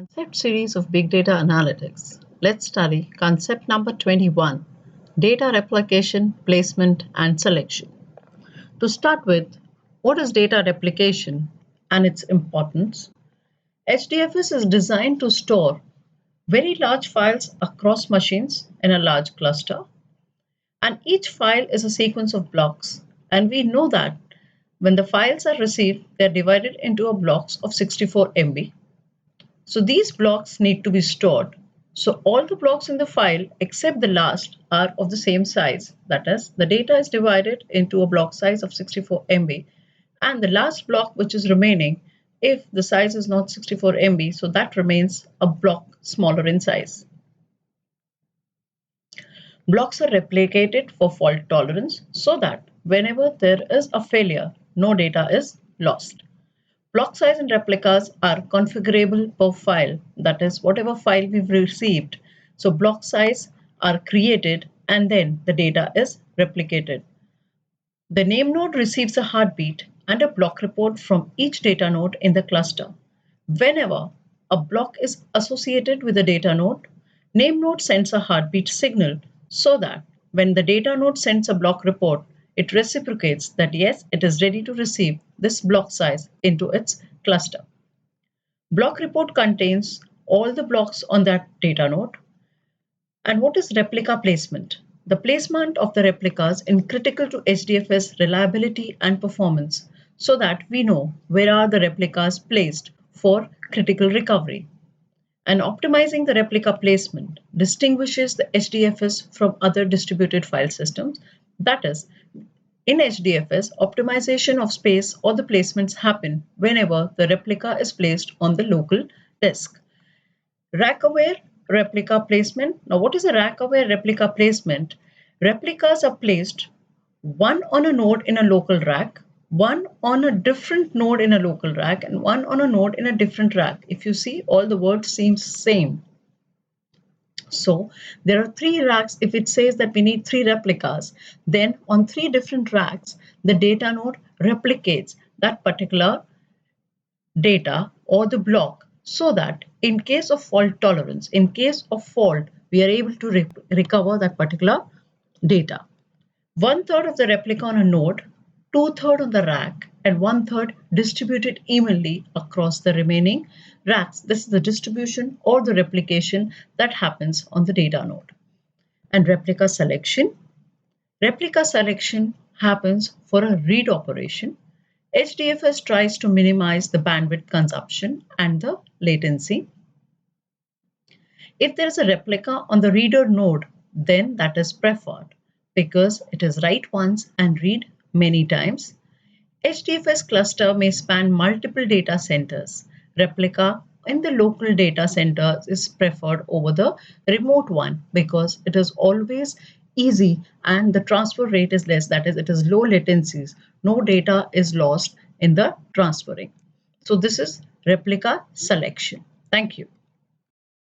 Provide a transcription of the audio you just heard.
Concept series of big data analytics. Let's study concept number 21, data replication, placement and selection. To start with, what is data replication and its importance? HDFS is designed to store very large files across machines in a large cluster, and each file is a sequence of blocks, and we know that when the files are received, they are divided into a blocks of 64 MB. So these blocks need to be stored. So all the blocks in the file except the last are of the same size. That is, the data is divided into a block size of 64 MB, and the last block which is remaining, if the size is not 64 MB, so that remains a block smaller in size. Blocks are replicated for fault tolerance so that whenever there is a failure, no data is lost. Block size in replicas are configurable per file, that is, whatever file we've received. So block size are created and then the data is replicated. The name node receives a heartbeat and a block report from each data node in the cluster. Whenever a block is associated with a data node, name node sends a heartbeat signal so that when the data node sends a block report, it reciprocates that yes, it is ready to receive this block size into its cluster. Block report contains all the blocks on that data node. And what is replica placement? The placement of the replicas is critical to HDFS reliability and performance so that we know where are the replicas placed for critical recovery. And optimizing the replica placement distinguishes the HDFS from other distributed file systems. That is, in HDFS, optimization of space or the placements happen whenever the replica is placed on the local disk. Rack-aware replica placement. Now, what is a rack-aware replica placement? Replicas are placed one on a node in a local rack, one on a different node in a local rack, and one on a node in a different rack. If you see, all the words seem same. So there are 3 racks. If it says that we need 3 replicas, then on 3 different racks, the data node replicates that particular data or the block so that in case of fault tolerance, in case of fault, we are able to recover that particular data. 1/3 of the replica on a node, 2/3 on the rack, and 1/3 distributed evenly across the remaining racks. This is the distribution or the replication that happens on the data node. And replica selection. Replica selection happens for a read operation. HDFS tries to minimize the bandwidth consumption and the latency. If there is a replica on the reader node, then that is preferred because it is write once and read many times. HDFS cluster may span multiple data centers. Replica in the local data center is preferred over the remote one because it is always easy and the transfer rate is less. That is, it is low latencies. No data is lost in the transferring. So this is replica selection. Thank you.